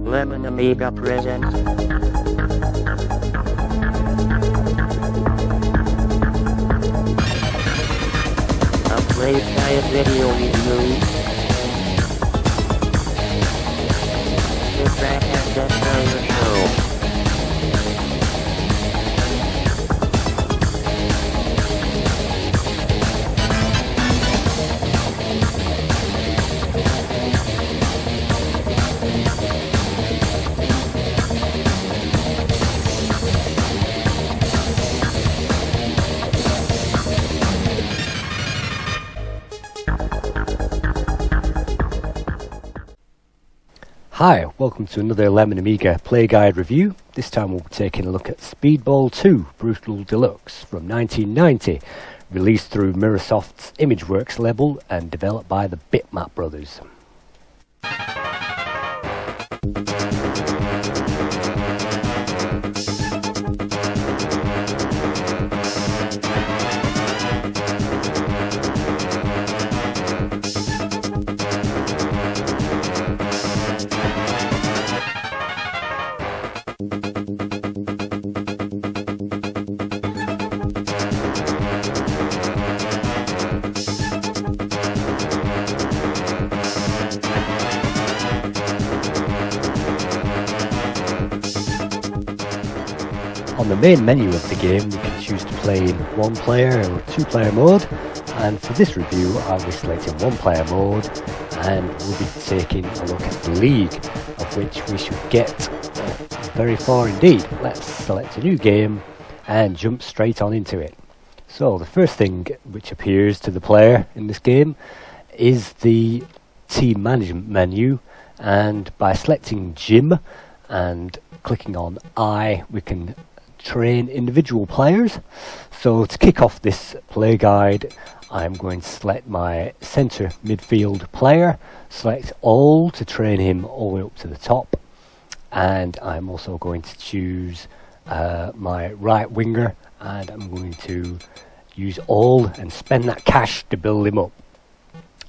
Lemon Amiga presents a Playguide video review. Sit back and enjoy the show. Hi, welcome to another Lemon Amiga Playguide review. This time we'll be taking a look at Speedball 2 Brutal Deluxe from 1990, released through Mirrorsoft's ImageWorks label and developed by the Bitmap brothers. On the main menu of the game, you can choose to play in one-player or two-player mode, and for this review I'll be selecting one-player mode, and we'll be taking a look at the league, of which we should get very far indeed. Let's select a new game and jump straight on into it. So the first thing which appears to the player in this game is the team management menu, and by selecting Gym and clicking on I, we can train individual players. So to kick off this play guide, I'm going to select my centre midfield player, select all to train him all the way up to the top, and I'm also going to choose my right winger, and I'm going to use all and spend that cash to build him up.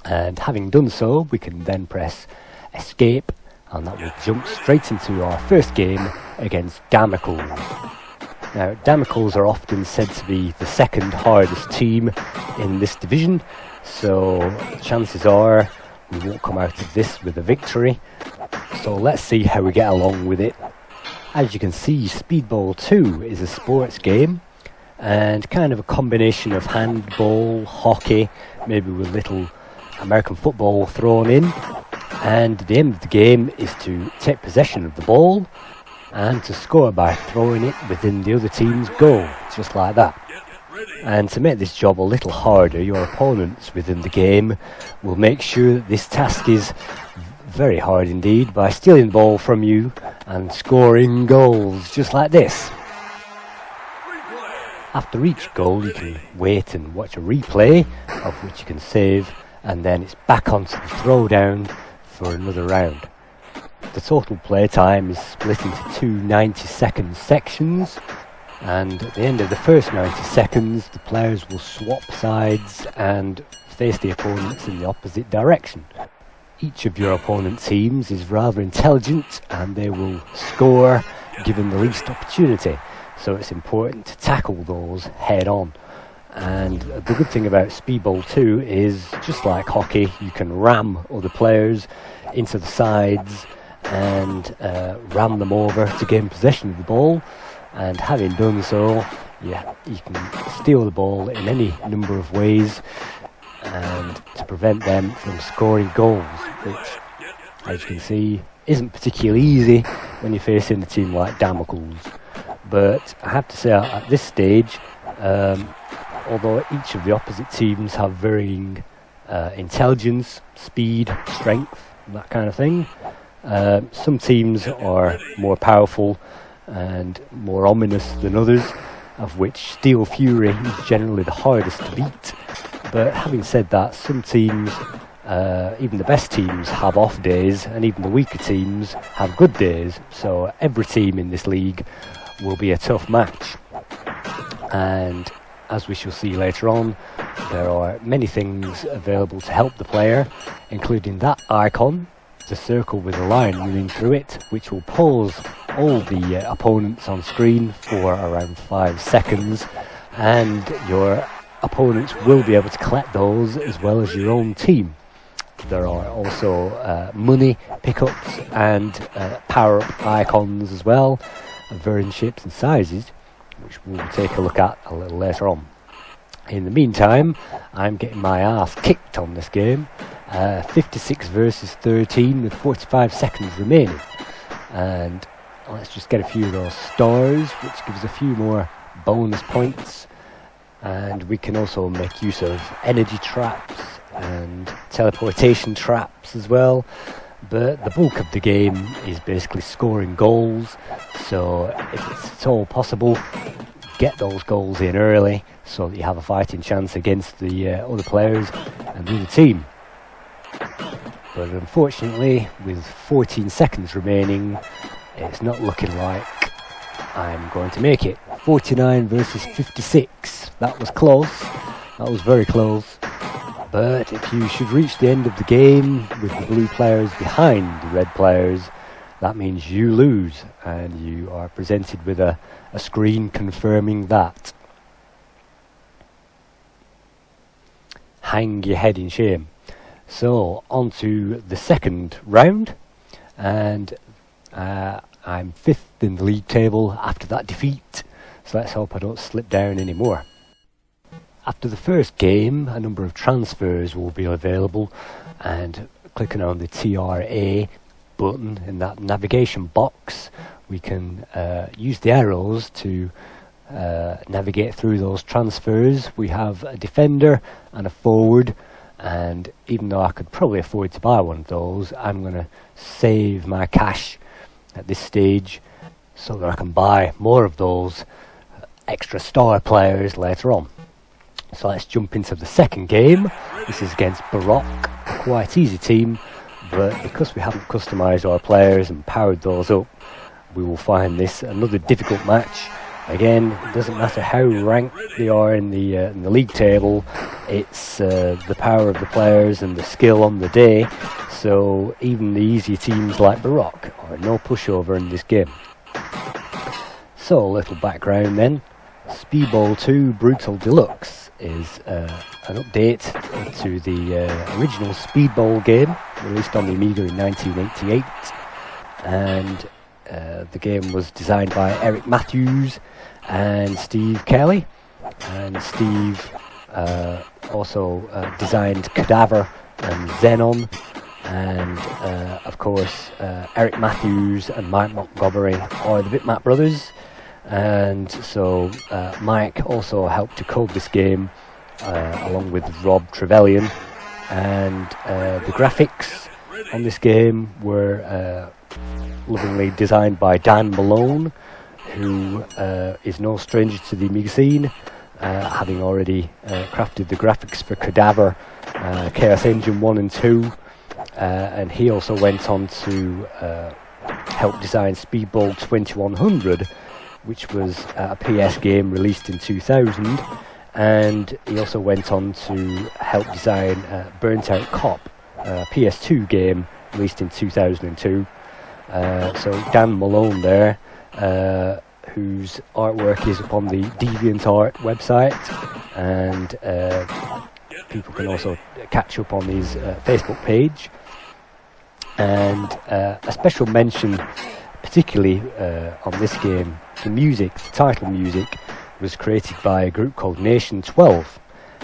And having done so, we can then press escape, and that will jump straight into our first game against Damocles. Now, Damocles are often said to be the second hardest team in this division, so chances are we won't come out of this with a victory. So let's see how we get along with it. As you can see, Speedball 2 is a sports game, and kind of a combination of handball, hockey, maybe with little American football thrown in. And the aim of the game is to take possession of the ball and to score by throwing it within the other team's goal, just like that. And to make this job a little harder, your opponents within the game will make sure that this task is very hard indeed by stealing the ball from you and scoring goals, just like this. After each goal, you can wait and watch a replay, of which you can save, and then it's back onto the throwdown for another round. The total play time is split into two 90-second sections, and at the end of the first 90 seconds the players will swap sides and face the opponents in the opposite direction. Each of your opponent teams is rather intelligent, and they will score given the least opportunity, so it's important to tackle those head on. And the good thing about Speedball 2 is, just like hockey, you can ram other players into the sides and ram them over to gain possession of the ball. And having done so, you can steal the ball in any number of ways, and to prevent them from scoring goals, which, as you can see, isn't particularly easy when you're facing a team like Damocles. But I have to say, at this stage, although each of the opposite teams have varying intelligence, speed, strength, that kind of thing, some teams are more powerful and more ominous than others, of which Steel Fury is generally the hardest to beat. But having said that, some teams, even the best teams, have off days, and even the weaker teams have good days, so every team in this league will be a tough match. And as we shall see later on, there are many things available to help the player, including that icon, the circle with a line running through it, which will pause all the opponents on screen for around 5 seconds, and your opponents will be able to collect those as well as your own team. There are also money pickups and power-up icons as well, of varying shapes and sizes, which we'll take a look at a little later on. In the meantime, I'm getting my ass kicked on this game. 56 versus 13 with 45 seconds remaining. And let's just get a few of those stars, which gives a few more bonus points. And we can also make use of energy traps and teleportation traps as well. But the bulk of the game is basically scoring goals. So if it's at all possible, get those goals in early so that you have a fighting chance against the other players and the other team. But unfortunately, with 14 seconds remaining, it's not looking like I'm going to make it. 49 versus 56. That was close. That was very close. But if you should reach the end of the game with the blue players behind the red players, that means you lose, and you are presented with a screen confirming that. Hang your head in shame. So, on to the second round, and I'm 5th in the league table after that defeat, so let's hope I don't slip down anymore. After the first game, a number of transfers will be available, and clicking on the TRA button in that navigation box, we can use the arrows to navigate through those transfers. We have a defender and a forward, and even though I could probably afford to buy one of those, I'm going to save my cash at this stage so that I can buy more of those extra star players later on. So let's jump into the second game. This is against Baraq, a quite easy team, but because we haven't customised our players and powered those up, we will find this another difficult match. Again, it doesn't matter how ranked they are in the league table, it's the power of the players and the skill on the day, so even the easier teams like Baraq are no pushover in this game. So, a little background then. Speedball 2 Brutal Deluxe is an update to the original Speedball game, released on the Amiga in 1988, and the game was designed by Eric Matthews and Steve Kelly, and Steve also designed Cadaver and Xenon, and of course Eric Matthews and Mike Montgomery are the Bitmap brothers, and so Mike also helped to code this game along with Rob Trevelyan, and the graphics on this game were lovingly designed by Dan Malone, who is no stranger to the Amiga scene, having already crafted the graphics for Cadaver, Chaos Engine 1 and 2, and he also went on to help design Speedball 2100, which was a PS game released in 2000, and he also went on to help design Burnt Out Cop, a PS2 game released in 2002. So Dan Malone there, whose artwork is upon the DeviantArt website, and people can also catch up on his Facebook page. And a special mention, particularly on this game, the music, the title music, was created by a group called Nation 12.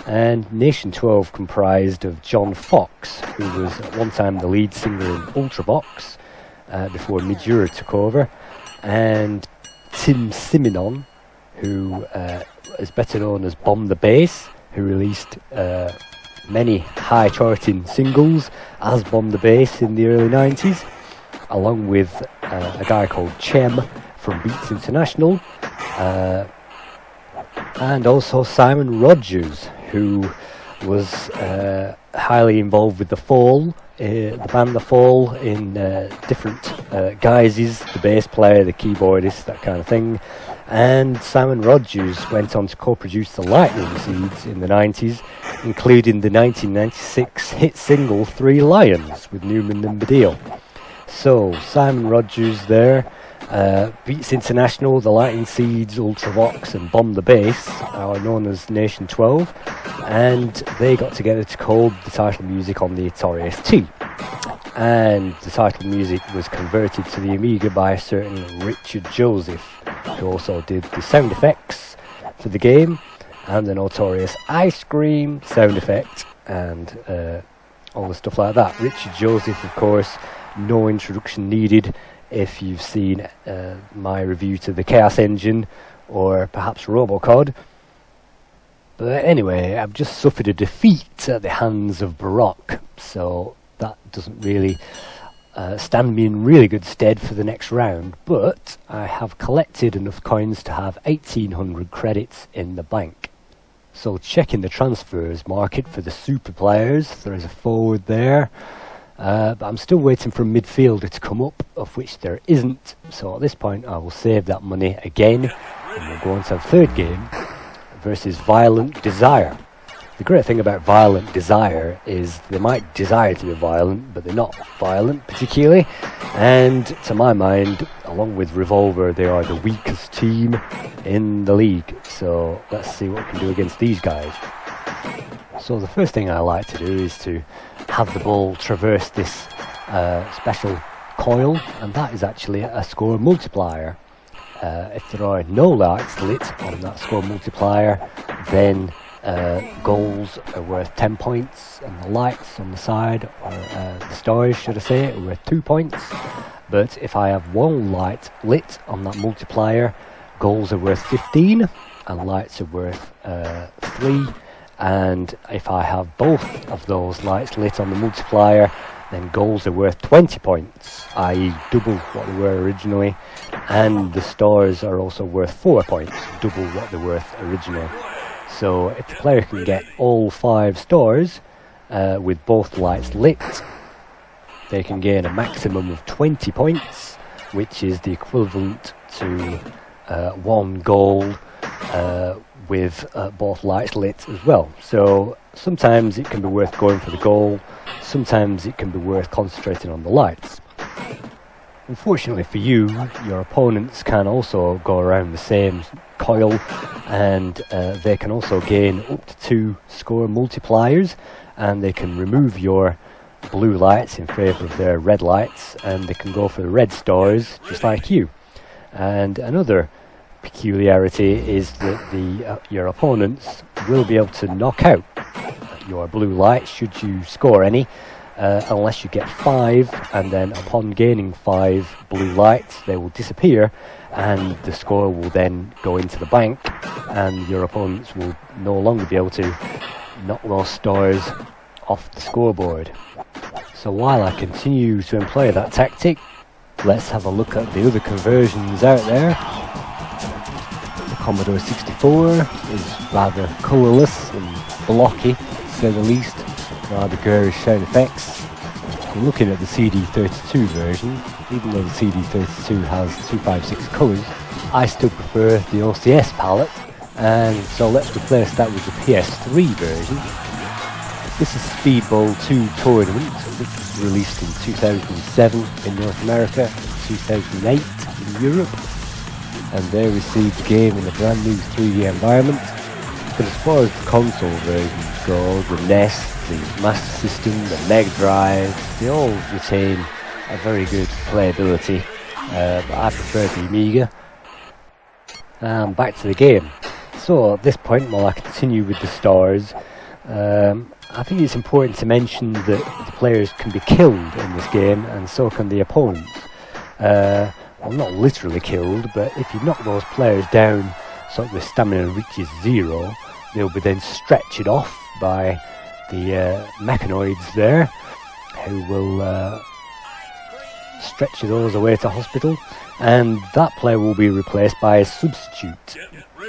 And Nation 12 comprised of John Fox, who was at one time the lead singer in Ultravox, before Midura took over, and Tim Siminon, who is better known as Bomb the Bass, who released many high-charting singles as Bomb the Bass in the early 90s, along with a guy called Chem from Beats International, and also Simon Rogers, who was highly involved with The Fall, the band The Fall, in different guises, the bass player, the keyboardist, that kind of thing. And Simon Rogers went on to co-produce the Lightning Seeds in the 90s, including the 1996 hit single 3 Lions with Newman and Baddiel. So, Simon Rogers there, Beats International, the Lightning Seeds, Ultravox and Bomb the Bass are known as Nation 12, and they got together to code the title music on the Atari ST. And the title music was converted to the Amiga by a certain Richard Joseph, who also did the sound effects for the game, and the notorious ice cream sound effect, and all the stuff like that. Richard Joseph, of course, no introduction needed if you've seen my review to the Chaos Engine, or perhaps Robocod. But anyway, I've just suffered a defeat at the hands of Baraq, so that doesn't really stand me in really good stead for the next round, but I have collected enough coins to have 1800 credits in the bank. So checking the transfers market for the super players, there is a forward there, but I'm still waiting for a midfielder to come up, of which there isn't, so at this point I will save that money again, and we'll go on to the third game versus Violent Desire. The great thing about Violent Desire is they might desire to be violent, but they're not violent particularly, and to my mind, along with Revolver, they are the weakest team in the league. So let's see what we can do against these guys. So the first thing I like to do is to have the ball traverse this special coil, and that is actually a score multiplier. If there are no lights lit on that score multiplier, then goals are worth 10 points, and the lights on the side, or the stars should I say, are worth 2 points. But if I have one light lit on that multiplier, goals are worth 15 and lights are worth 3. And if I have both of those lights lit on the multiplier, then goals are worth 20 points, i.e. double what they were originally, and the stars are also worth 4 points, double what they were worth originally. So if the player can get all 5 stars with both lights lit, they can gain a maximum of 20 points, which is the equivalent to 1 goal with both lights lit as well. So sometimes it can be worth going for the goal, sometimes it can be worth concentrating on the lights. Unfortunately for you, your opponents can also go around the same coil, and they can also gain up to 2 score multipliers, and they can remove your blue lights in favour of their red lights, and they can go for the red stars just like you. And another peculiarity is that your opponents will be able to knock out your blue lights should you score any, unless you get 5, and then upon gaining 5 blue lights they will disappear, and the score will then go into the bank, and your opponents will no longer be able to knock those stars off the scoreboard. So while I continue to employ that tactic, let's have a look at the other conversions out there. The Commodore 64 is rather colourless and blocky, to say the least, rather garish sound effects. I'm looking at the CD32 version. Even though the CD32 has 256 colours, I still prefer the OCS palette, and so let's replace that with the PS3 version. This is Speedball 2 Tournament, which was released in 2007 in North America, 2008 in Europe, and they received the game in a brand new 3D environment. But as far as the console versions go, the NES, the Master System, the Mega Drive, they all retain a very good playability, but I prefer the Amiga. And back to the game. So at this point, while I continue with the stars, I think it's important to mention that the players can be killed in this game, and so can the opponents. Well, not literally killed, but if you knock those players down so that their stamina reaches 0, they'll be then stretched off by the mechanoids there, who will stretch those away to hospital, and that player will be replaced by a substitute.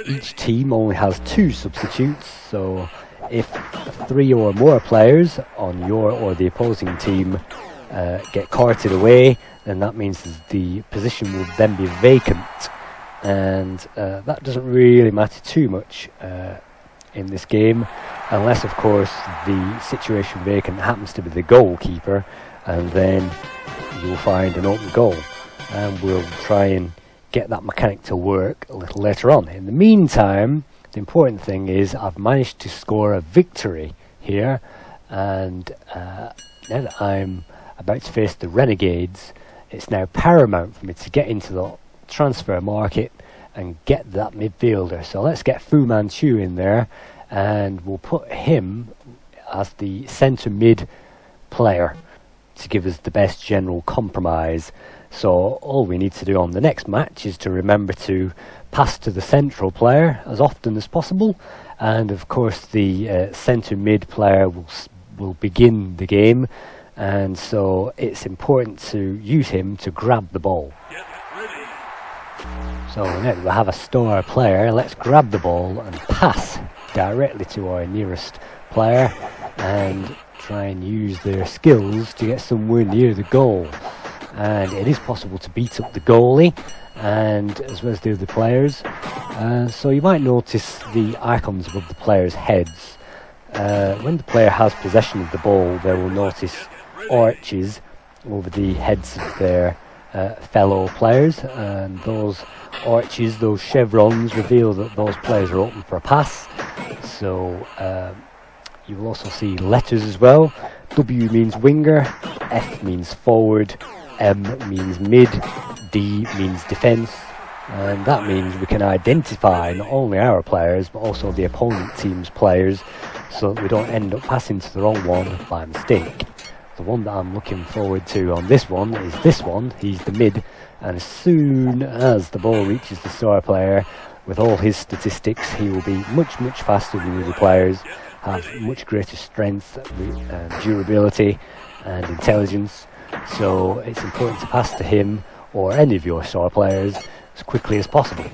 Each team only has 2 substitutes, so if 3 or more players on your or the opposing team get carted away, then that means the position will then be vacant, and that doesn't really matter too much in this game, unless of course the situation vacant happens to be the goalkeeper, and then you'll find an open goal, and we'll try and get that mechanic to work a little later on. In the meantime, the important thing is I've managed to score a victory here, and now that I'm about to face the Renegades, it's now paramount for me to get into the transfer market and get that midfielder. So let's get Fu Manchu in there, and we'll put him as the centre mid player to give us the best general compromise. So all we need to do on the next match is to remember to pass to the central player as often as possible, and of course the centre mid player will begin the game, and so it's important to use him to grab the ball. So now we have a star player. Let's grab the ball and pass directly to our nearest player and try and use their skills to get somewhere near the goal. And it is possible to beat up the goalie and as well as the other players. So you might notice the icons above the players' heads. When the player has possession of the ball, they will notice arches over the heads of their fellow players, and those arches, those chevrons, reveal that those players are open for a pass. So you will also see letters as well. W means winger, F means forward, M means mid, D means defence, and that means we can identify not only our players but also the opponent team's players, so that we don't end up passing to the wrong one by mistake. The one that I'm looking forward to on this one is this one. He's the mid, and as soon as the ball reaches the star player, with all his statistics, he will be much faster than the other players, have much greater strength, durability and intelligence. So it's important to pass to him or any of your star players as quickly as possible.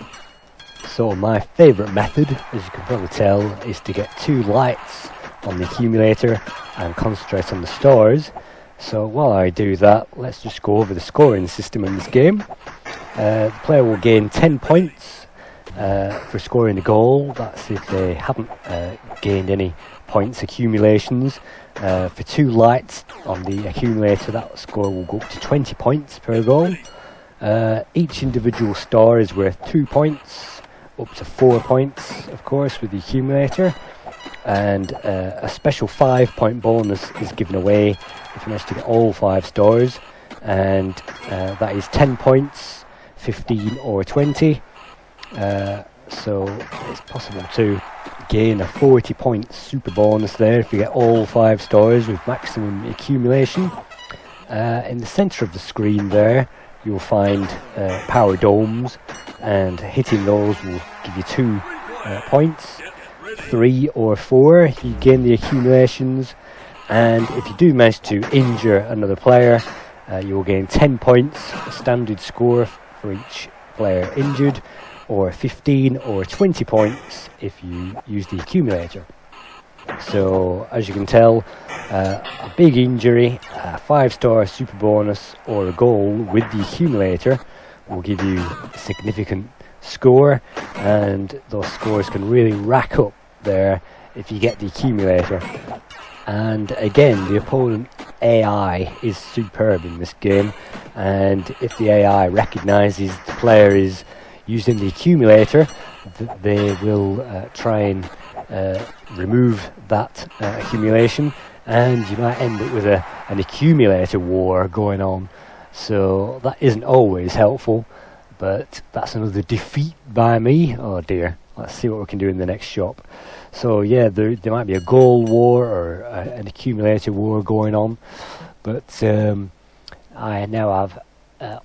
So my favourite method, as you can probably tell, is to get 2 lights on the accumulator and concentrate on the stars. So while I do that, let's just go over the scoring system in this game. The player will gain 10 points for scoring a goal. That's if they haven't gained any points accumulations. For 2 lights on the accumulator, that score will go up to 20 points per goal. Each individual star is worth 2 points, up to 4 points of course with the accumulator, and a special 5-point bonus is given away if you manage to get all 5 stars, and that is 10 points, 15 or 20. So it's possible to gain a 40-point super bonus there if you get all 5 stars with maximum accumulation. In the centre of the screen there you'll find power domes, and hitting those will give you 2 points, 3 or 4 if you gain the accumulations, and if you do manage to injure another player, you will gain 10 points, a standard score for each player injured, or 15 or 20 points if you use the accumulator. So as you can tell, a big injury, a 5-star super bonus or a goal with the accumulator will give you a significant score, and those scores can really rack up there if you get the accumulator. And again, the opponent AI is superb in this game, and if the AI recognises the player is using the accumulator, they will try and remove that accumulation, and you might end up with an accumulator war going on. So that isn't always helpful, but that's another defeat by me. Oh dear, let's see what we can do in the next shop. So yeah, there might be a goal war or an accumulator war going on, but I now have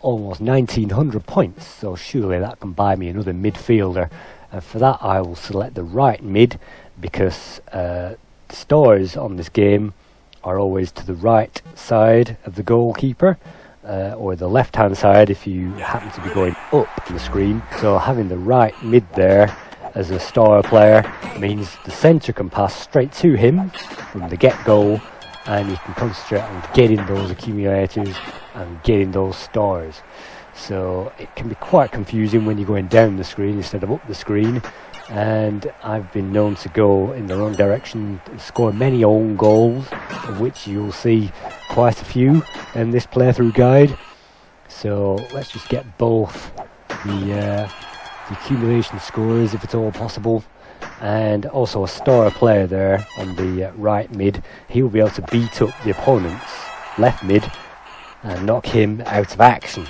almost 1900 points, so surely that can buy me another midfielder, and for that I will select the right mid, because the stars on this game are always to the right side of the goalkeeper, or the left hand side if you happen to be going up the screen. So having the right mid there as a star player means the centre can pass straight to him from the get-go, and you can concentrate on getting those accumulators and getting those stars. So it can be quite confusing when you're going down the screen instead of up the screen, and I've been known to go in the wrong direction and score many own goals, of which you'll see quite a few in this playthrough guide. So let's just get both the accumulation scores, if at all possible, and also a star player there on the right mid. He will be able to beat up the opponent's left mid and knock him out of action.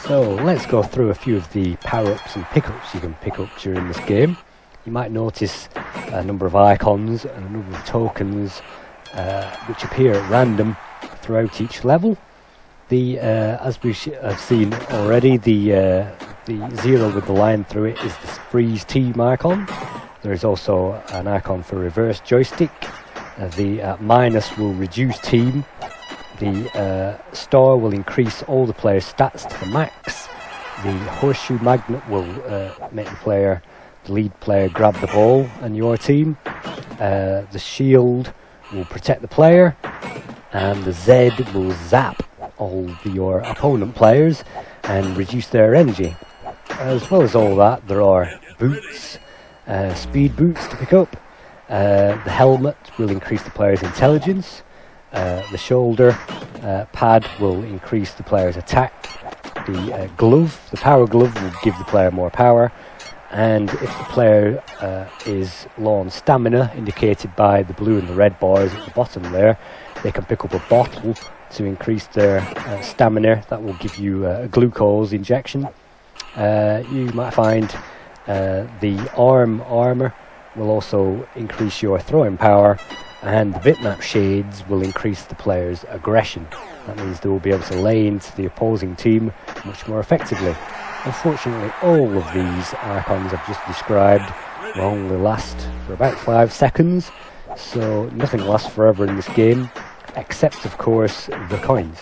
So let's go through a few of the power-ups and pickups you can pick up during this game. You might notice a number of icons and a number of tokens which appear at random throughout each level. As we have seen already, the zero with the line through it is the freeze team icon. There is also an icon for reverse joystick. The minus will reduce team. The star will increase all the players' stats to the max. The horseshoe magnet will make the lead player grab the ball and your team. The shield will protect the player, and the Z will zap all your opponent players and reduce their energy. As well as all that, there are boots, speed boots to pick up. The helmet will increase the player's intelligence. The shoulder pad will increase the player's attack. The glove, the power glove, will give the player more power. And if the player is low on stamina, indicated by the blue and the red bars at the bottom there, they can pick up a bottle to increase their stamina. That will give you a glucose injection. You might find the armor will also increase your throwing power, and the bitmap shades will increase the player's aggression. That means they will be able to lay into the opposing team much more effectively. Unfortunately, all of these icons I've just described will only last for about 5 seconds, so nothing lasts forever in this game, except of course the coins.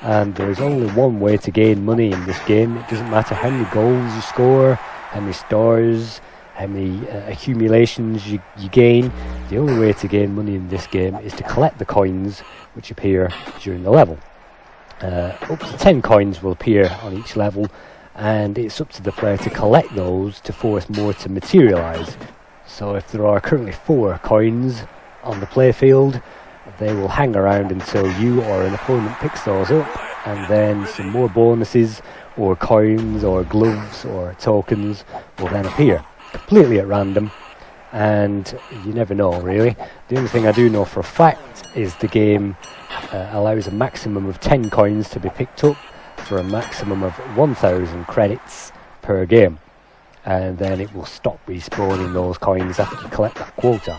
And there is only one way to gain money in this game. It doesn't matter how many goals you score, how many stars, how many accumulations you gain. The only way to gain money in this game is to collect the coins which appear during the level. Up to 10 coins will appear on each level, and it's up to the player to collect those to force more to materialise. So if there are currently 4 coins on the playfield, they will hang around until you or an opponent picks those up, and then some more bonuses or coins or gloves or tokens will then appear completely at random, and you never know really. The only thing I do know for a fact is the game allows a maximum of 10 coins to be picked up for a maximum of 1,000 credits per game, and then it will stop respawning those coins after you collect that quota.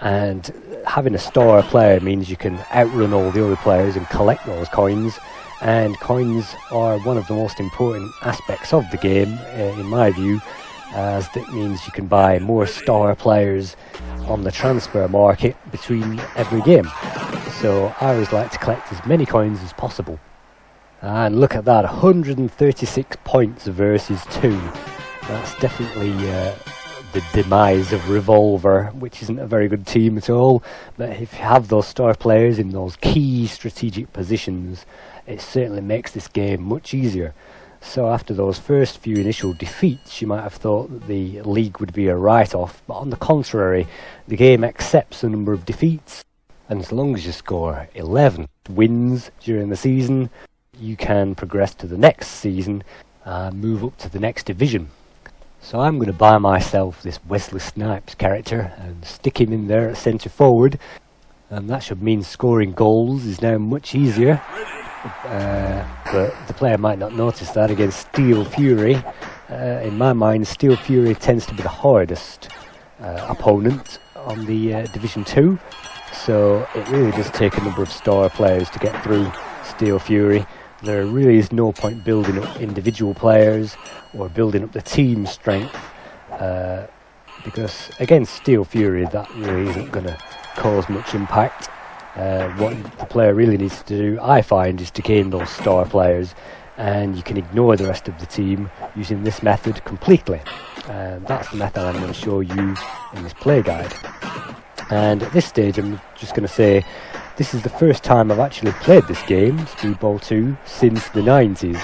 And having a star player means you can outrun all the other players and collect those coins, and coins are one of the most important aspects of the game in my view, as that means you can buy more star players on the transfer market between every game. So I always like to collect as many coins as possible. And look at that, 136 points versus 2. That's definitely the demise of Revolver, which isn't a very good team at all. But if you have those star players in those key strategic positions, it certainly makes this game much easier. So after those first few initial defeats, you might have thought that the league would be a write-off, but on the contrary, the game accepts a number of defeats, and as long as you score 11 wins during the season, you can progress to the next season and move up to the next division. So I'm going to buy myself this Wesley Snipes character and stick him in there at centre forward, and that should mean scoring goals is now much easier. But the player might not notice that against Steel Fury. In my mind, Steel Fury tends to be the hardest opponent on the Division 2, so it really does take a number of star players to get through Steel Fury. There really is no point building up individual players or building up the team strength, because against Steel Fury that really isn't going to cause much impact. What the player really needs to do, I find, is to gain those star players, and you can ignore the rest of the team using this method completely. That's the method I'm going to show you in this play guide. And at this stage I'm just going to say this is the first time I've actually played this game, Speedball 2, since the 90s.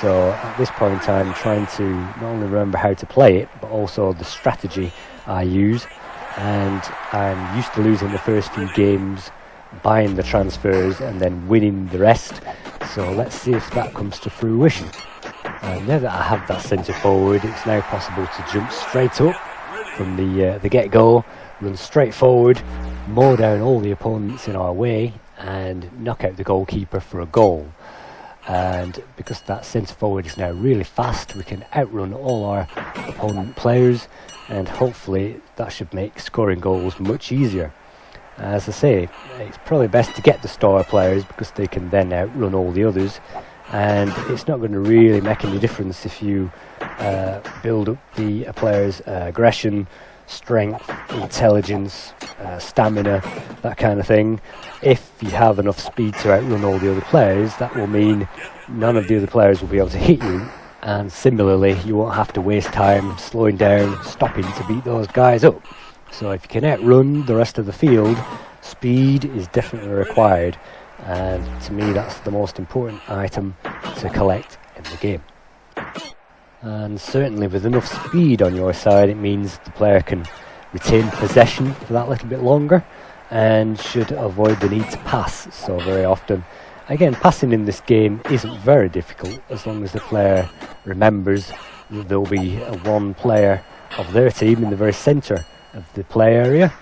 So at this point I'm trying to not only remember how to play it, but also the strategy I use. And I'm used to losing the first few games, buying the transfers and then winning the rest. So let's see if that comes to fruition. Now that I have that centre forward, it's now possible to jump straight up from the get-go, run straight forward, mow down all the opponents in our way and knock out the goalkeeper for a goal. And because that centre forward is now really fast, we can outrun all our opponent players, and hopefully that should make scoring goals much easier. As I say, it's probably best to get the star players because they can then outrun all the others, and it's not going to really make any difference if you build up the players' aggression, strength, intelligence, stamina, that kind of thing. If you have enough speed to outrun all the other players, that will mean none of the other players will be able to hit you, and similarly you won't have to waste time slowing down, stopping to beat those guys up. So if you can outrun the rest of the field, speed is definitely required, and to me that's the most important item to collect in the game. And certainly with enough speed on your side, it means the player can retain possession for that little bit longer and should avoid the need to pass so very often. Again, passing in this game isn't very difficult as long as the player remembers that there will be one player of their team in the very centre of the play area,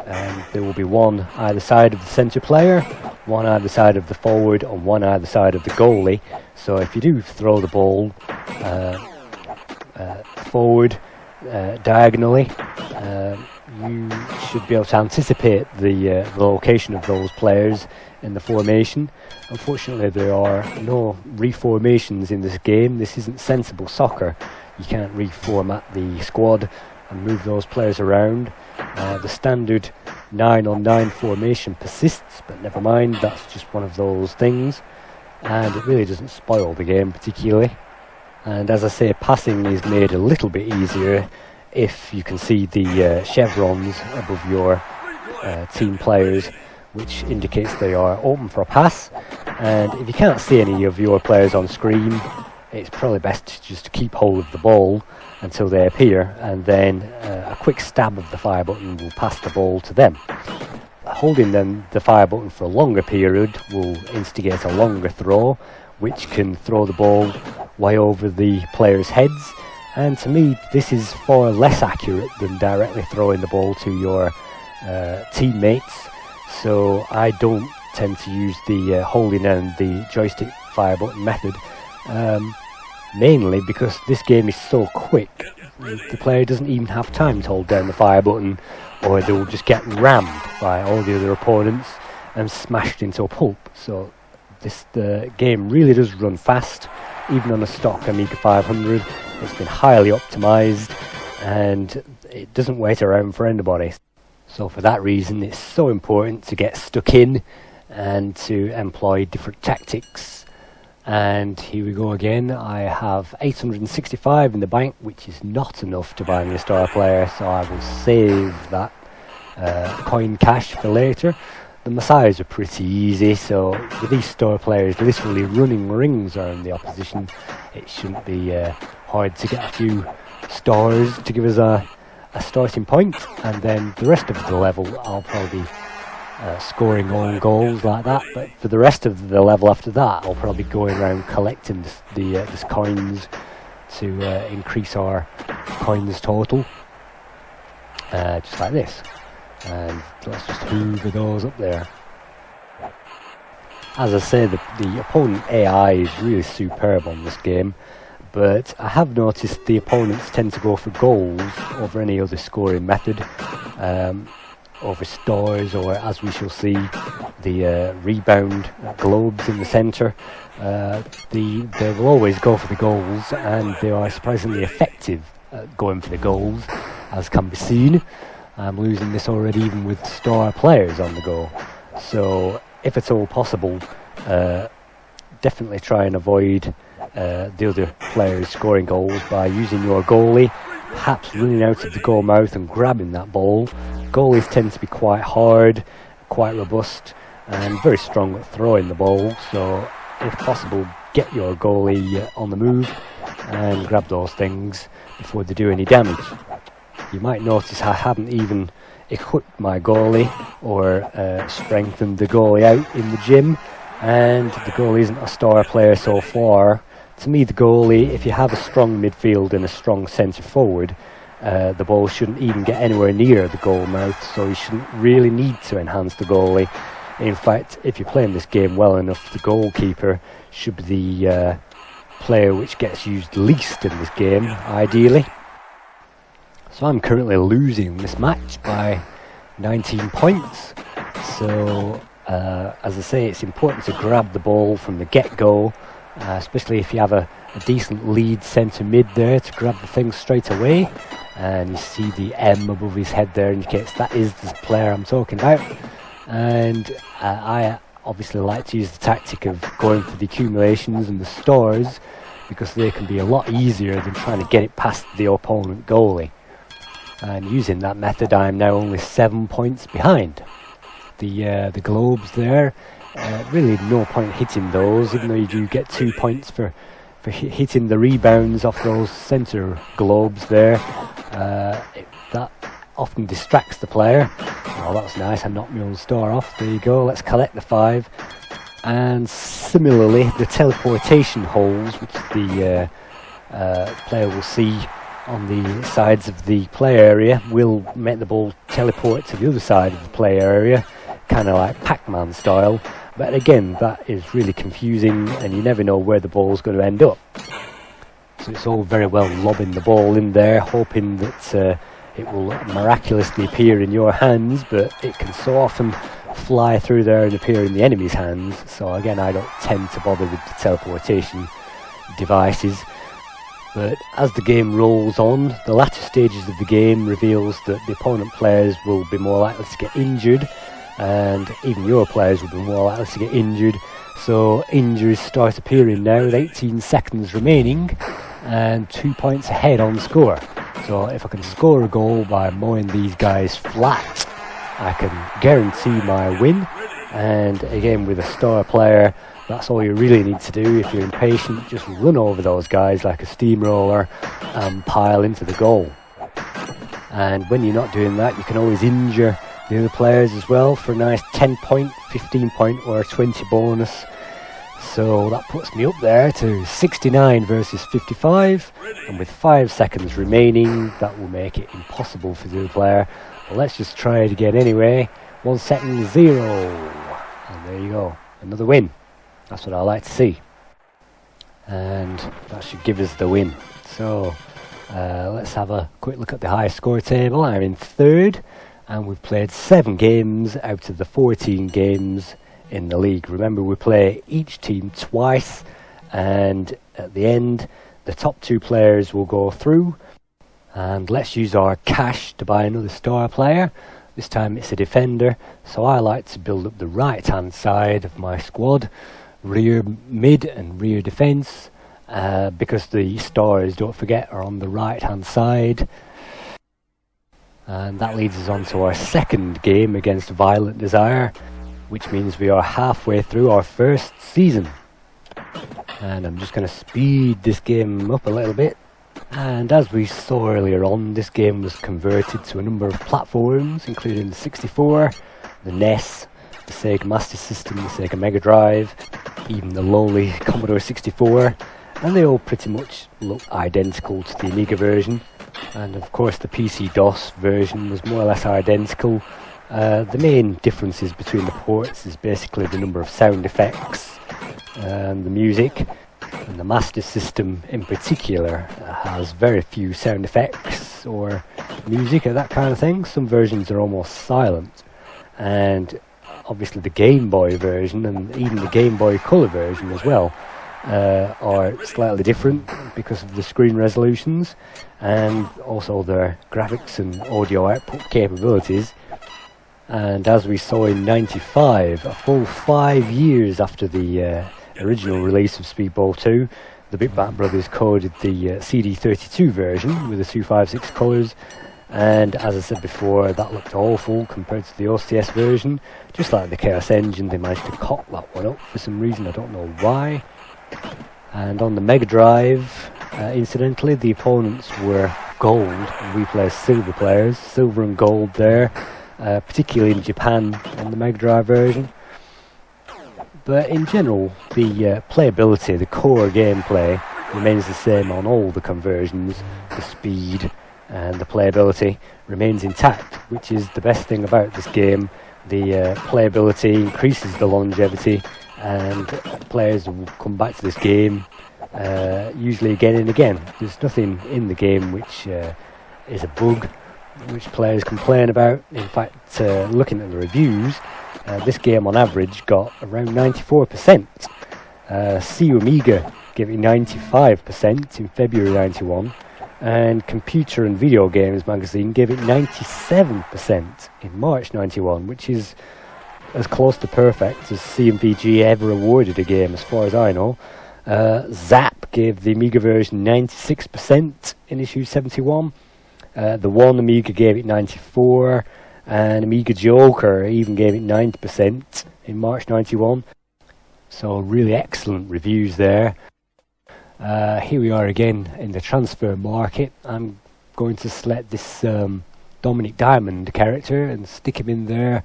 and there will be one either side of the centre player, one either side of the forward, and one either side of the goalie. So if you do throw the ball forward diagonally, you should be able to anticipate the location of those players in the formation. Unfortunately, there are no reformations in this game. This isn't sensible soccer. You can't reformat the squad and move those players around. The standard 9-on-9 formation persists, but never mind, that's just one of those things, and it really doesn't spoil the game particularly. And as I say, passing is made a little bit easier if you can see the chevrons above your team players, which indicates they are open for a pass. And if you can't see any of your players on screen, it's probably best just to keep hold of the ball until they appear, and then a quick stab of the fire button will pass the ball to them. Holding the fire button for a longer period will instigate a longer throw, which can throw the ball way over the players' heads, and to me this is far less accurate than directly throwing the ball to your teammates. So I don't tend to use the holding down the joystick fire button method, mainly because this game is so quick. The player doesn't even have time to hold down the fire button, or they will just get rammed by all the other opponents and smashed into a pulp. So the game really does run fast, even on a stock Amiga 500. It's been highly optimized and it doesn't wait around for anybody. So for that reason, it's so important to get stuck in and to employ different tactics. And here we go again. I have 865 in the bank, which is not enough to buy me a star player, so I will save that coin cash for later. The Messiahs are pretty easy, so with these star players literally running rings around the opposition, it shouldn't be hard to get a few stars to give us a starting point, and then the rest of the level I'll probably scoring own goals like that, but for the rest of the level after that I'll probably be going around collecting these coins to increase our coins total, just like this. And let's just hoover those up there. As I say, the opponent AI is really superb on this game, but I have noticed the opponents tend to go for goals over any other scoring method, over stars, or as we shall see, the rebound globes in the centre. They will always go for the goals, and they are surprisingly effective at going for the goals, as can be seen. I'm losing this already even with star players on the go. So if at all possible, definitely try and avoid the other players scoring goals by using your goalie, perhaps running out of the goal mouth and grabbing that ball. Goalies tend to be quite hard, quite robust, and very strong at throwing the ball, so if possible get your goalie on the move and grab those things before they do any damage. You might notice I haven't even equipped my goalie or strengthened the goalie out in the gym, and the goalie isn't a star player so far. To me, the goalie, if you have a strong midfield and a strong centre forward, the ball shouldn't even get anywhere near the goal mouth, so you shouldn't really need to enhance the goalie. In fact, if you're playing this game well enough, the goalkeeper should be the player which gets used least in this game, ideally. So I'm currently losing this match by 19 points. So, as I say, it's important to grab the ball from the get-go, especially if you have a decent lead centre mid there, to grab the thing straight away. And you see the M above his head there indicates that is the player I'm talking about. And I obviously like to use the tactic of going for the accumulations and the stars, because they can be a lot easier than trying to get it past the opponent goalie. And using that method, I'm now only 7 points behind. The globes there, really no point hitting those, even though you do get 2 points for hitting the rebounds off those centre globes there. That often distracts the player. Oh, that's nice, I knocked my own star off. There you go, let's collect the 5. And similarly, the teleportation holes, which the player will see on the sides of the play area, will make the ball teleport to the other side of the play area, kind of like Pac-Man style. But again, that is really confusing, and you never know where the ball's going to end up. So it's all very well lobbing the ball in there, hoping that it will miraculously appear in your hands, but it can so often fly through there and appear in the enemy's hands. So again, I don't tend to bother with the teleportation devices. But as the game rolls on, the latter stages of the game reveals that the opponent players will be more likely to get injured, and even your players will be more likely to get injured. So injuries start appearing now with 18 seconds remaining and 2 points ahead on score. So if I can score a goal by mowing these guys flat, I can guarantee my win. And again, with a star player, that's all you really need to do. If you're impatient, just run over those guys like a steamroller and pile into the goal. And when you're not doing that, you can always injure the other players as well for a nice 10 point, 15 point or a 20 bonus. So that puts me up there to 69 versus 55, and with 5 seconds remaining, that will make it impossible for the other player. But let's just try it again anyway. 1 second, 0, and there you go, another win. That's what I like to see, and that should give us the win. So let's have a quick look at the high score table. I'm in 3rd, and we've played 7 games out of the 14 games in the league. Remember, we play each team twice, and at the end, the top 2 players will go through. And let's use our cash to buy another star player. This time it's a defender, so I like to build up the right hand side of my squad, rear mid and rear defence, because the stars, don't forget, are on the right hand side. And that leads us on to our second game against Violent Desire, which means we are halfway through our first season. And I'm just going to speed this game up a little bit. And as we saw earlier on, this game was converted to a number of platforms, including the 64, the NES, the Sega Master System, the Sega Mega Drive, even the lowly Commodore 64, and they all pretty much look identical to the Amiga version. And of course the PC-DOS version was more or less identical. The main differences between the ports is basically the number of sound effects and the music. And the Master System in particular has very few sound effects or music or that kind of thing. Some versions are almost silent. And obviously the Game Boy version and even the Game Boy Color version as well are slightly different because of the screen resolutions and also their graphics and audio output capabilities. And as we saw in '95, a full 5 years after the original release of Speedball 2, the Big Bang Brothers coded the CD32 version with the 256 colours, and as I said before, that looked awful compared to the OCS version. Just like the Chaos Engine, they managed to cock that one up for some reason, I don't know why. And on the Mega Drive, incidentally, the opponents were gold, and we play silver players, silver and gold there, particularly in Japan on the Mega Drive version. But in general, the playability, the core gameplay, remains the same on all the conversions. The speed and the playability remains intact, which is the best thing about this game. The playability increases the longevity, and players will come back to this game usually again and again. There's nothing in the game which is a bug which players complain about. In fact, looking at the reviews, this game on average got around 94%. Amiga gave it 95% in February 91, and Computer and Video Games magazine gave it 97% in March 91, which is as close to perfect as CMVG ever awarded a game, as far as I know. Zap gave the Amiga version 96% in issue 71. The One Amiga gave it 94%, and Amiga Joker even gave it 90% in March 91. So really excellent reviews there. Here we are again in the transfer market. I'm going to select this Dominic Diamond character and stick him in there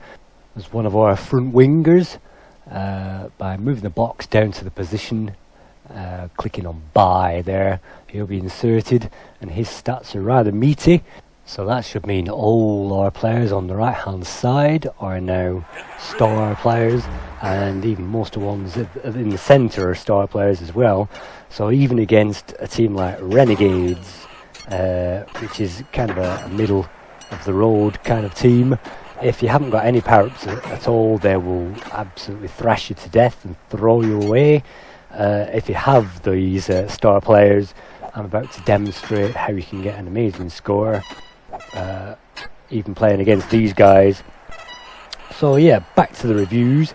as one of our front wingers by moving the box down to the position, clicking on buy there. He'll be inserted, and his stats are rather meaty, so that should mean all our players on the right hand side are now star players, and even most of the ones in the centre are star players as well. So even against a team like Renegades, which is kind of a middle of the road kind of team, if you haven't got any power-ups at all, they will absolutely thrash you to death and throw you away. If you have these star players, I'm about to demonstrate how you can get an amazing score, even playing against these guys. So yeah, back to the reviews.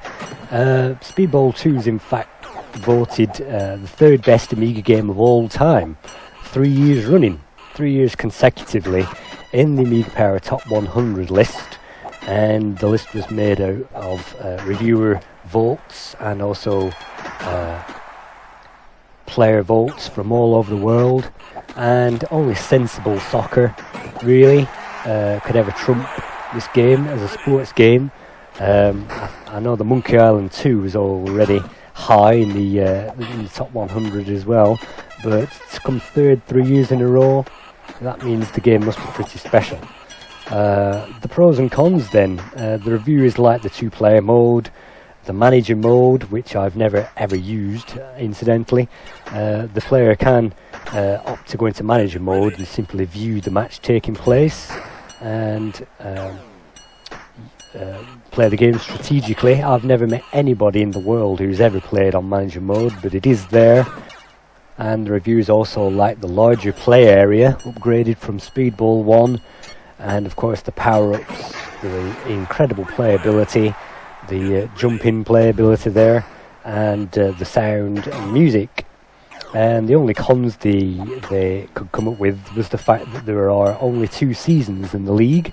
Speedball 2 is in fact voted the third best Amiga game of all time, 3 years running, 3 years consecutively in the Amiga Power Top 100 list. And the list was made out of reviewer votes and also player votes from all over the world, and only sensible soccer really could ever trump this game as a sports game. I know the Monkey Island 2 is already high in the top 100 as well, but to come third 3 years in a row, that means the game must be pretty special. The pros and cons then. The reviewers like the two-player mode, the manager mode, which I've never ever used incidentally. The player can opt to go into manager mode and simply view the match taking place and play the game strategically. I've never met anybody in the world who's ever played on manager mode, but it is there. And the reviewers also like the larger play area, upgraded from Speedball 1, and of course the power-ups, the incredible playability, the jump-in playability there, and the sound and music. And the only cons they could come up with was the fact that there are only 2 seasons in the league,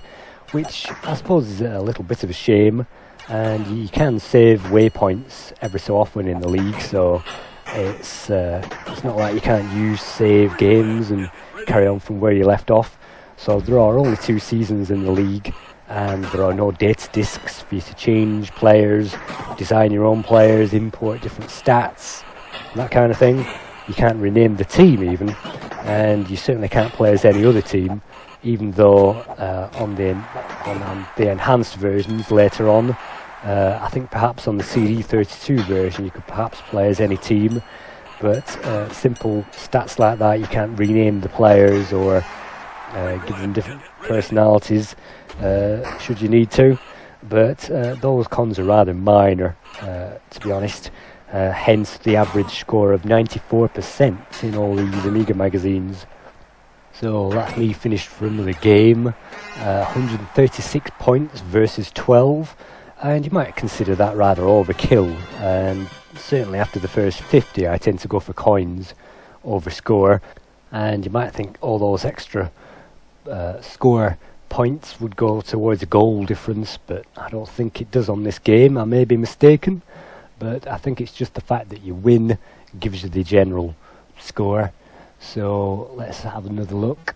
which I suppose is a little bit of a shame. And you can save waypoints every so often in the league, so it's not like you can't use save games and carry on from where you left off. So there are only 2 seasons in the league, and there are no data discs for you to change players, design your own players, import different stats, that kind of thing. You can't rename the team even, and you certainly can't play as any other team, even though on the enhanced versions later on, I think perhaps on the CD32 version you could perhaps play as any team, but simple stats like that, you can't rename the players or give them different personalities should you need to, but those cons are rather minor, to be honest. Hence the average score of 94% in all these Amiga magazines. So that's me finished for another game. 136 points versus 12, and you might consider that rather overkill, and certainly after the first 50 I tend to go for coins over score, and you might think all those extra score points would go towards a goal difference, but I don't think it does on this game. I may be mistaken, but I think it's just the fact that you win gives you the general score. So let's have another look.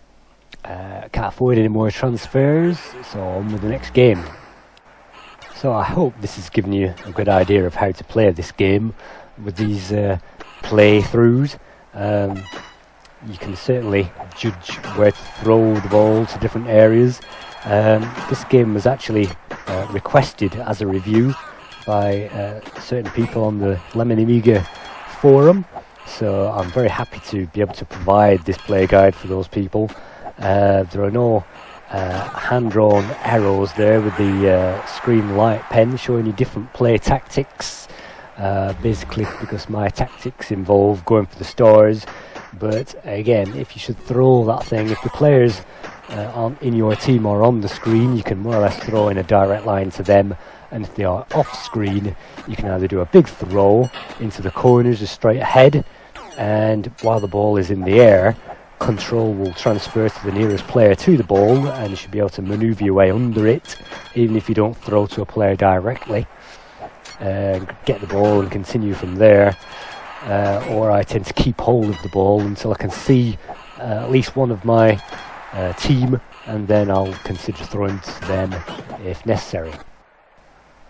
Can't afford any more transfers, so on with the next game. So I hope this has given you a good idea of how to play this game with these playthroughs. You can certainly judge where to throw the ball to different areas. This game was actually requested as a review by certain people on the Lemon Amiga forum, so I'm very happy to be able to provide this play guide for those people. There are no hand-drawn arrows there with the screen light pen showing you different play tactics, basically because my tactics involve going for the stars. But again, if you should throw that thing, if the players aren't in your team or on the screen, you can more or less throw in a direct line to them, and if they are off screen, you can either do a big throw into the corners or straight ahead, and while the ball is in the air, control will transfer to the nearest player to the ball, and you should be able to maneuver your way under it, even if you don't throw to a player directly. Get the ball and continue from there. Or I tend to keep hold of the ball until I can see at least one of my team, and then I'll consider throwing to them if necessary.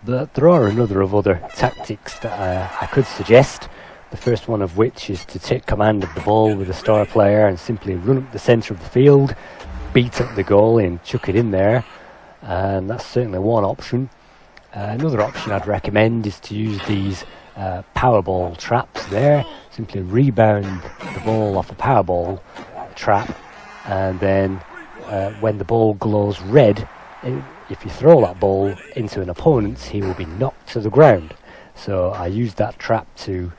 But there are a number of other tactics that I could suggest. The first one of which is to take command of the ball with a star player and simply run up the centre of the field, beat up the goal and chuck it in there, and that's certainly one option. Another option I'd recommend is to use these Powerball traps there. Simply rebound the ball off a Powerball trap, and then when the ball glows red, if you throw that ball into an opponent, he will be knocked to the ground. So I use that trap to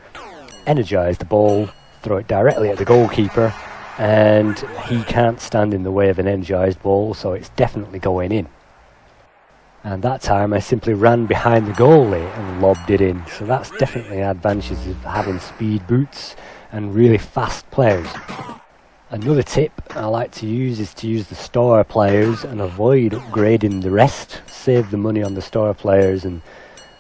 energise the ball, throw it directly at the goalkeeper, and he can't stand in the way of an energised ball, so it's definitely going in. And that time I simply ran behind the goalie and lobbed it in. So that's definitely an advantage of having speed boots and really fast players. Another tip I like to use is to use the star players and avoid upgrading the rest. Save the money on the star players and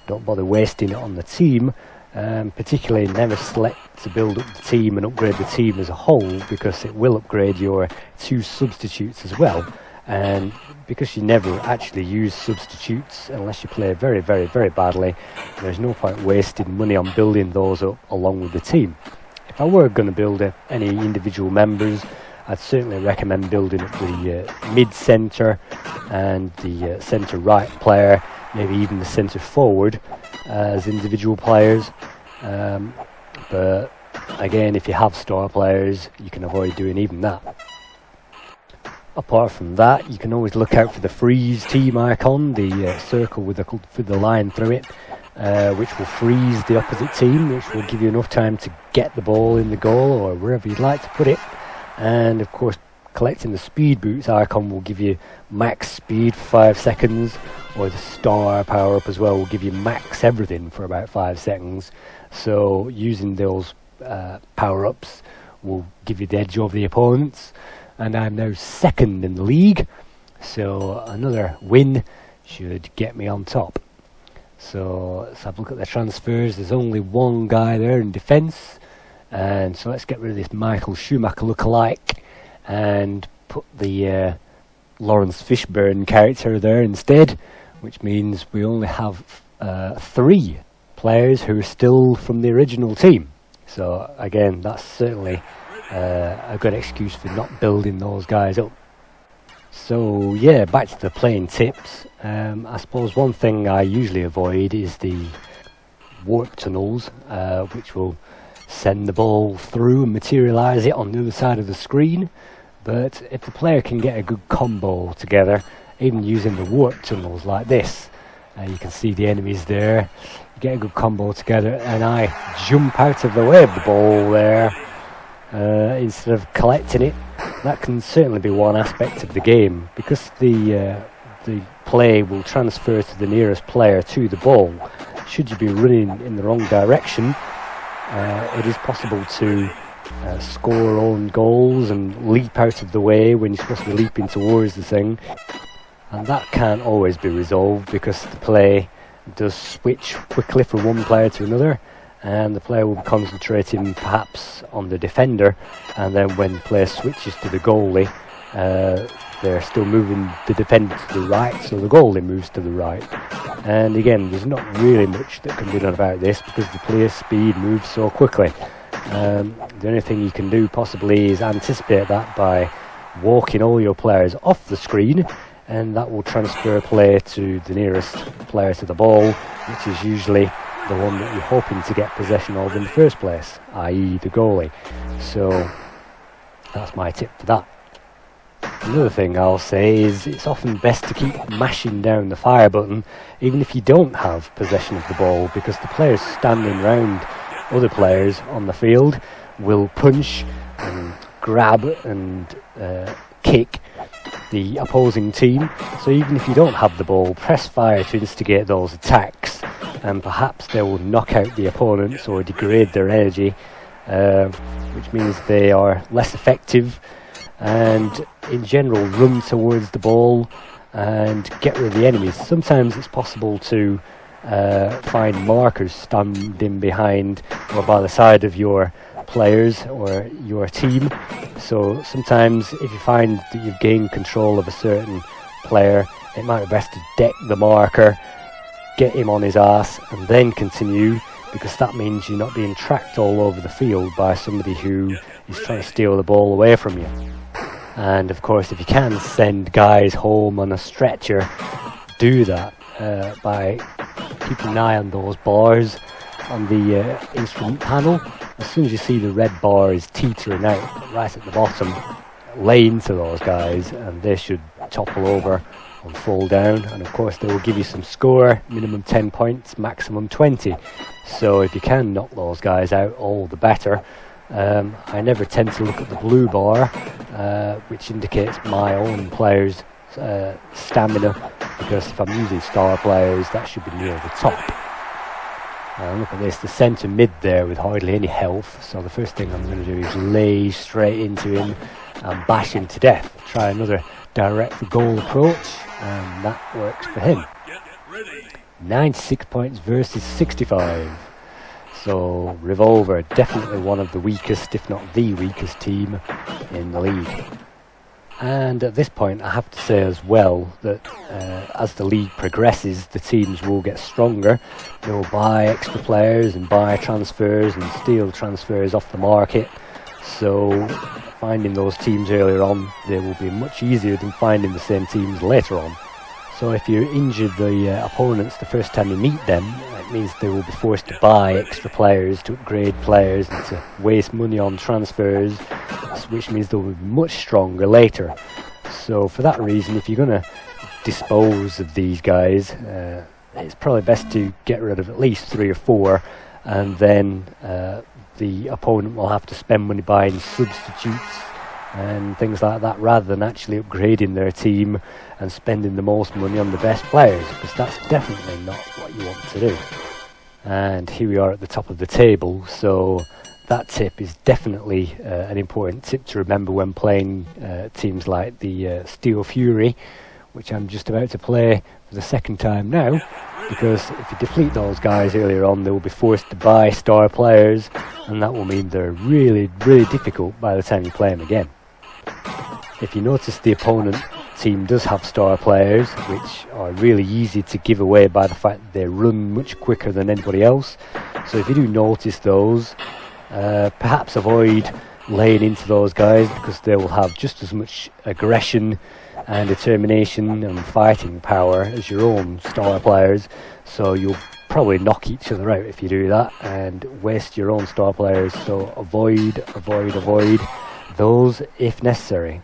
don't bother wasting it on the team. Particularly never select to build up the team and upgrade the team as a whole, because it will upgrade your two substitutes as well. And because you never actually use substitutes unless you play very, very, very badly, there's no point wasting money on building those up along with the team. If I were going to build any individual members, I'd certainly recommend building up the mid-centre and the centre right player, maybe even the centre forward as individual players. But again, if you have star players, you can avoid doing even that. Apart from that, you can always look out for the freeze team icon, the circle with the line through it, which will freeze the opposite team, which will give you enough time to get the ball in the goal or wherever you'd like to put it. And of course, collecting the speed boots icon will give you max speed for 5 seconds, or the star power up as well will give you max everything for about 5 seconds. So using those power ups will give you the edge over the opponents. And I'm now second in the league, so another win should get me on top. So let's have a look at the transfers. There's only one guy there in defence, and so let's get rid of this Michael Schumacher lookalike and put the Lawrence Fishburne character there instead, which means we only have 3 players who are still from the original team. So again, that's certainly a good excuse for not building those guys up. So yeah, back to the playing tips. I suppose one thing I usually avoid is the warp tunnels, which will send the ball through and materialise it on the other side of the screen. But if the player can get a good combo together, even using the warp tunnels like this, you can see the enemies there, you get a good combo together, and I jump out of the way of the ball there instead of collecting it. That can certainly be one aspect of the game, because the play will transfer to the nearest player to the ball. Should you be running in the wrong direction, it is possible to score own goals and leap out of the way when you're supposed to be leaping towards the thing, and that can't always be resolved because the play does switch quickly from one player to another, and the player will be concentrating perhaps on the defender, and then when the player switches to the goalie, they're still moving the defender to the right, so the goalie moves to the right. And again, there's not really much that can be done about this because the player's speed moves so quickly. The only thing you can do possibly is anticipate that by walking all your players off the screen, and that will transfer play to the nearest player to the ball, which is usually the one that you're hoping to get possession of in the first place, i.e. the goalie. So that's my tip for that. Another thing I'll say is it's often best to keep mashing down the fire button even if you don't have possession of the ball, because the players standing around other players on the field will punch and grab and kick the opposing team. So even if you don't have the ball, press fire to instigate those attacks, and perhaps they will knock out the opponents or degrade their energy, which means they are less effective, and in general run towards the ball and get rid of the enemies. Sometimes it's possible to find markers standing behind or by the side of your players or your team. So sometimes if you find that you've gained control of a certain player, it might be best to deck the marker, get him on his ass, and then continue, because that means you're not being tracked all over the field by somebody who is trying to steal the ball away from you. And of course, if you can send guys home on a stretcher, do that by keeping an eye on those bars on the instrument panel. As soon as you see the red bar is teetering out right at the bottom, lay into those guys and they should topple over and fall down. And of course they will give you some score, minimum 10 points, maximum 20. So if you can knock those guys out, all the better. I never tend to look at the blue bar, which indicates my own player's stamina, because if I'm using star players, that should be near the top. Look at this, the centre mid there with hardly any health, so the first thing I'm going to do is lay straight into him and bash him to death. Try another direct goal approach, and that works for him. 96 points versus 65. So Revolver, definitely one of the weakest, if not the weakest team in the league. And at this point I have to say as well that as the league progresses, the teams will get stronger. They will buy extra players and buy transfers and steal transfers off the market. So finding those teams earlier on, they will be much easier than finding the same teams later on. So if you injure the opponents the first time you meet them, it means they will be forced to buy extra players, to upgrade players, and to waste money on transfers, which means they will be much stronger later. So for that reason, if you're going to dispose of these guys, it's probably best to get rid of at least 3 or 4, and then the opponent will have to spend money buying substitutes and things like that, rather than actually upgrading their team and spending the most money on the best players, because that's definitely not what you want to do. And here we are at the top of the table, so that tip is definitely an important tip to remember when playing teams like the Steel Fury, which I'm just about to play for the second time now, because if you deplete those guys earlier on, they will be forced to buy star players, and that will mean they're really, really difficult by the time you play them again. If you notice, the opponent team does have star players, which are really easy to give away by the fact that they run much quicker than anybody else. So if you do notice those, perhaps avoid laying into those guys, because they will have just as much aggression and determination and fighting power as your own star players. So you'll probably knock each other out if you do that and waste your own star players. So avoid those if necessary.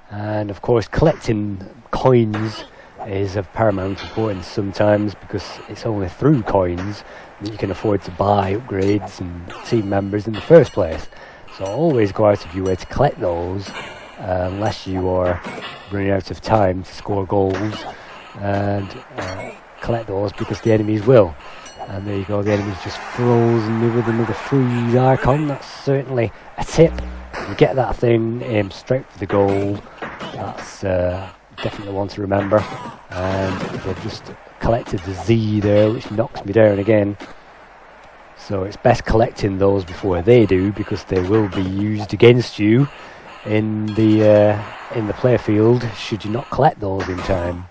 And of course, collecting coins is of paramount importance sometimes, because it's only through coins that you can afford to buy upgrades and team members in the first place. So always go out of your way to collect those, unless you are running out of time to score goals, and collect those, because the enemies will. And there you go, the enemy's just frozen me with another freeze icon. That's certainly a tip. You get that thing, aim straight for the goal. That's definitely one to remember. And they've just collected the Z there, which knocks me down again. So it's best collecting those before they do, because they will be used against you in the player field should you not collect those in time.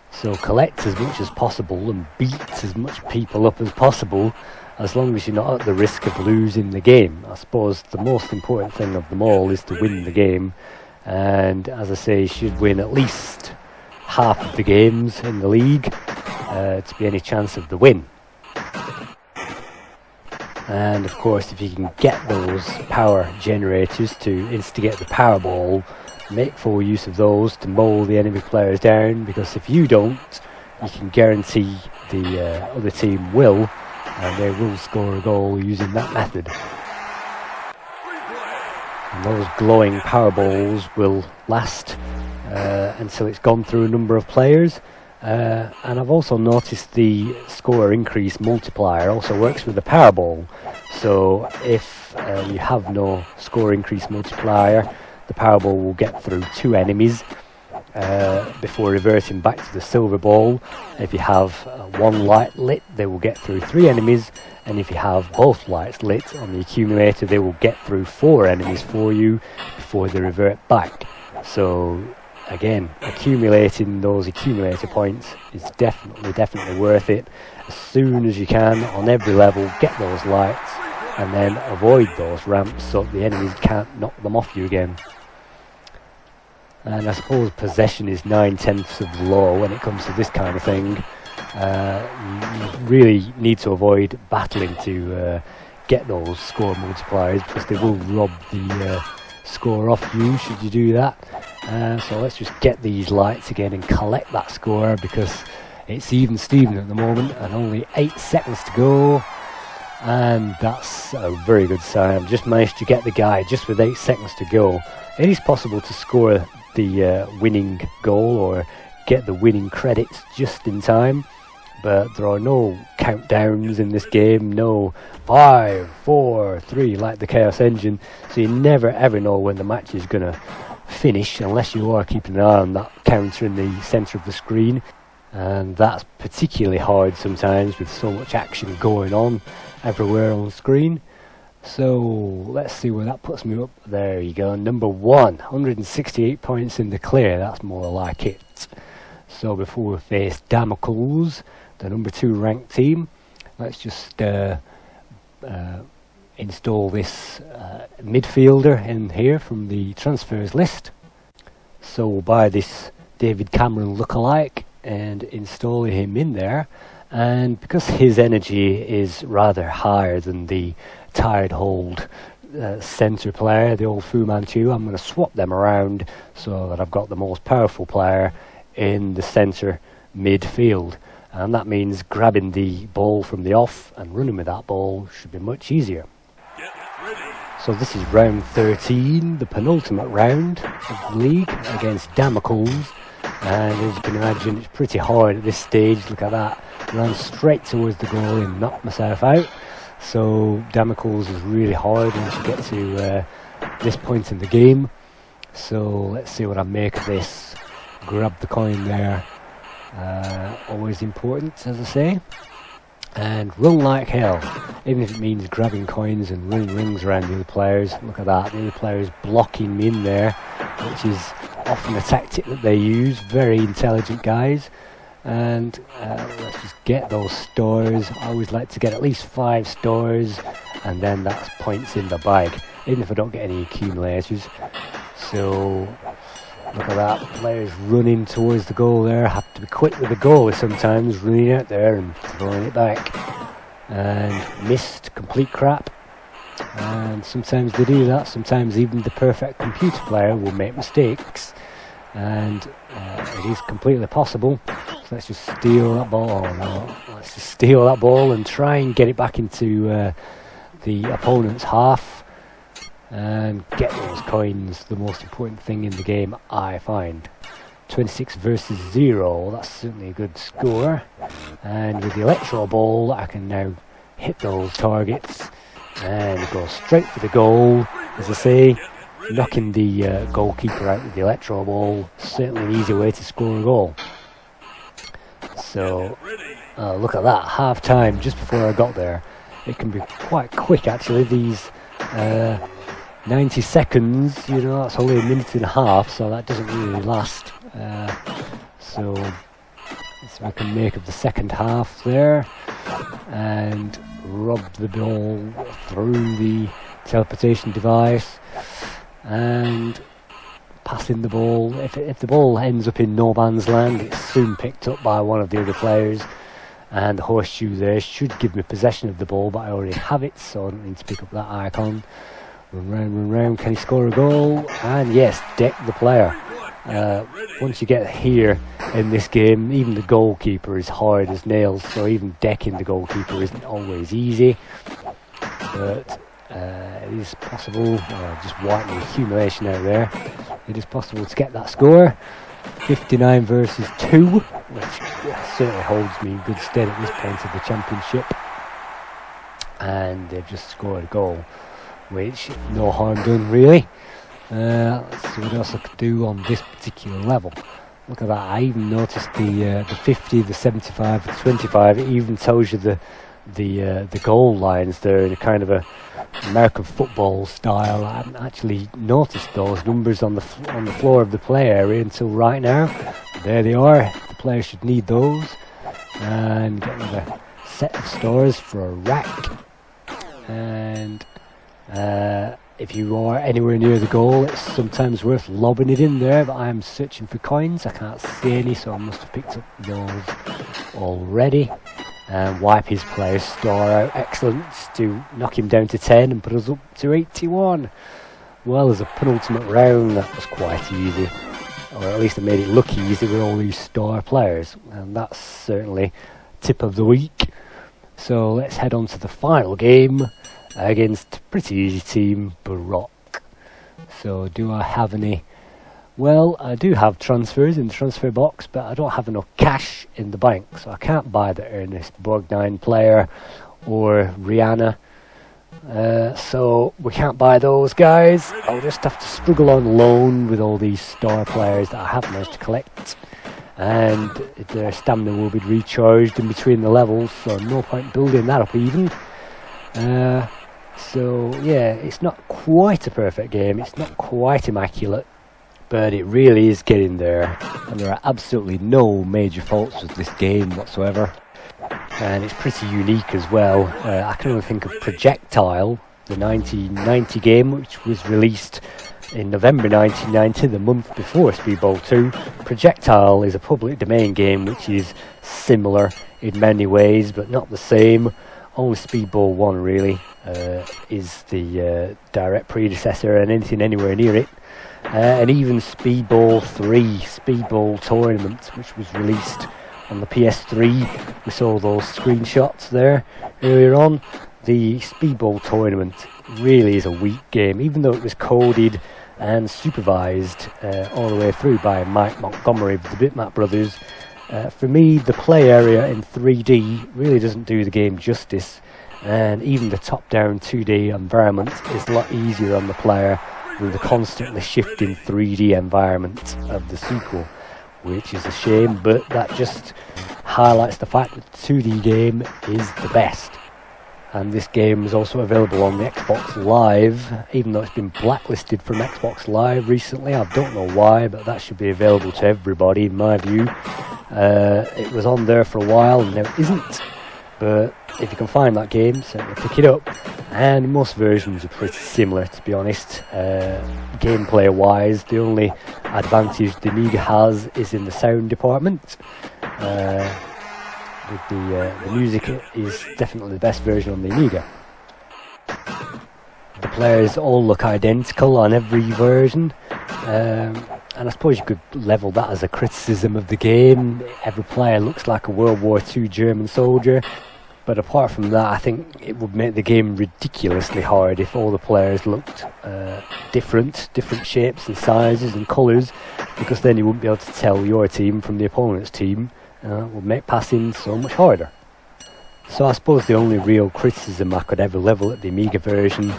So collect as much as possible and beat as much people up as possible, as long as you're not at the risk of losing the game. I suppose the most important thing of them all is to win the game, and as I say, you should win at least half of the games in the league to be any chance of the win. And of course, if you can get those power generators to instigate the Powerball, make full use of those to mow the enemy players down, because if you don't, you can guarantee the other team will, and they will score a goal using that method. And those glowing Powerballs will last until it's gone through a number of players. And I've also noticed the score increase multiplier also works with the Powerball. So if you have no score increase multiplier, the Powerball will get through 2 enemies before reverting back to the silver ball. If you have 1 light lit, they will get through 3 enemies, and if you have both lights lit on the accumulator, they will get through 4 enemies for you before they revert back. So again, accumulating those accumulator points is definitely worth it. As soon as you can, on every level, get those lights, and then avoid those ramps so the enemies can't knock them off you again. And I suppose possession is 9/10 of the law when it comes to this kind of thing. You really need to avoid battling to get those score multipliers, because they will rob the score off you should you do that. So let's just get these lights again and collect that score, because it's even Steven at the moment and only 8 seconds to go, and that's a very good sign. I've just managed to get the guy just with 8 seconds to go. It is possible to score the winning goal or get the winning credits just in time, but there are no countdowns in this game, no 5, 4, 3 like the Chaos Engine, so you never ever know when the match is going to finish unless you are keeping an eye on that counter in the centre of the screen, and that's particularly hard sometimes with so much action going on everywhere on the screen. So let's see where that puts me up. There you go, number 1, 168 points in the clear, that's more like it. So before we face Damocles, the number 2 ranked team, let's just install this midfielder in here from the transfers list. So we'll buy this David Cameron lookalike and install him in there, and because his energy is rather higher than the tired hold centre player, the old Fu Manchu, I'm going to swap them around so that I've got the most powerful player in the centre midfield, and that means grabbing the ball from the off and running with that ball should be much easier. So this is round 13, the penultimate round of the league against Damocles, and as you can imagine, it's pretty hard at this stage. Look at that, ran straight towards the goal and knocked myself out. So Damocles is really hard once you get to this point in the game. So let's see what I make of this. Grab the coin there, always important, as I say, and run like hell, even if it means grabbing coins and running rings around the other players. Look at that, the other players blocking me in there, which is often a tactic that they use. Very intelligent guys. And let's just get those stores. I always like to get at least 5 stores, and then that's points in the bag, even if I don't get any accumulators. So look at that, players running towards the goal there. Have to be quick with the goal sometimes, running out there and throwing it back. And missed, complete crap. And sometimes they do that. Sometimes even the perfect computer player will make mistakes, and it is completely possible. So let's just steal that ball. Oh, no. Let's just steal that ball and try and get it back into the opponent's half and get those coins. The most important thing in the game, I find. 26 versus 0, that's certainly a good score. And with the electro ball, I can now hit those targets and go straight for the goal. As I say, knocking the goalkeeper out with the electro ball, certainly an easy way to score a goal. So look at that, half time just before I got there. it can be quite quick actually. These 90 seconds, you know, that's only a minute and a half, so that doesn't really last. So we can make up the second half there and rub the ball through the teleportation device and passing the ball. If the ball ends up in no man's land, it's soon picked up by one of the other players, and the horseshoe there should give me possession of the ball, but I already have it, so I don't need to pick up that icon. Run round, can he score a goal? And yes, deck the player. Once you get here in this game, even the goalkeeper is hard as nails, so even decking the goalkeeper isn't always easy, but it is possible. Just wiping the accumulation out there, it is possible to get that score. 59 versus 2, which certainly holds me in good stead at this point of the championship, and they've just scored a goal, which no harm done really. Let's see what else I could do on this particular level. Look at that, I even noticed the 50, the 75, the 25, it even tells you the goal lines there in a kind of a American football style. I haven't actually noticed those numbers on the floor of the play area until right now. There they are, the player should need those. And get another set of stars for a rack. And if you are anywhere near the goal, it's sometimes worth lobbing it in there, but I am searching for coins. I can't see any, so I must have picked up those already. And wipe his player's star out. Excellent, to knock him down to 10 and put us up to 81. Well, as a penultimate round, that was quite easy, or at least it made it look easy with all these star players, and that's certainly tip of the week. So let's head on to the final game against a pretty easy team, Baraq. So do I have any? Well, I do have transfers in the transfer box, but I don't have enough cash in the bank, so I can't buy the Ernest Borgnine player or Rihanna. So we can't buy those guys. I'll just have to struggle on loan with all these star players that I have managed to collect, and their stamina will be recharged in between the levels, so no point building that up even. So yeah, it's not quite a perfect game, it's not quite immaculate, but it really is getting there, and there are absolutely no major faults with this game whatsoever, and it's pretty unique as well. I can only think of Projectile, the 1990 game, which was released in November 1990, the month before Speedball 2. Projectile is a public domain game which is similar in many ways, but not the same. Only Speedball 1 really is the direct predecessor, and anything anywhere near it. And even Speedball 3, Speedball Tournament, which was released on the PS3, we saw those screenshots there earlier on. The Speedball Tournament really is a weak game, even though it was coded and supervised all the way through by Mike Montgomery of the Bitmap Brothers. For me, the play area in 3D really doesn't do the game justice, and even the top-down 2D environment is a lot easier on the player than the constantly shifting 3D environment of the sequel, which is a shame, but that just highlights the fact that the 2D game is the best. And this game is also available on the Xbox Live, even though it's been blacklisted from Xbox Live recently. I don't know why, but that should be available to everybody in my view. It was on there for a while and now it isn't, but if you can find that game, certainly pick it up. And most versions are pretty similar, to be honest. Gameplay wise, the only advantage the Amiga has is in the sound department. With the music is definitely the best version on the Amiga. The players all look identical on every version, and I suppose you could level that as a criticism of the game. Every player looks like a World War II German soldier, but apart from that, I think it would make the game ridiculously hard if all the players looked different shapes and sizes and colours, because then you wouldn't be able to tell your team from the opponent's team. It would make passing so much harder. So I suppose the only real criticism I could ever level at the Amiga version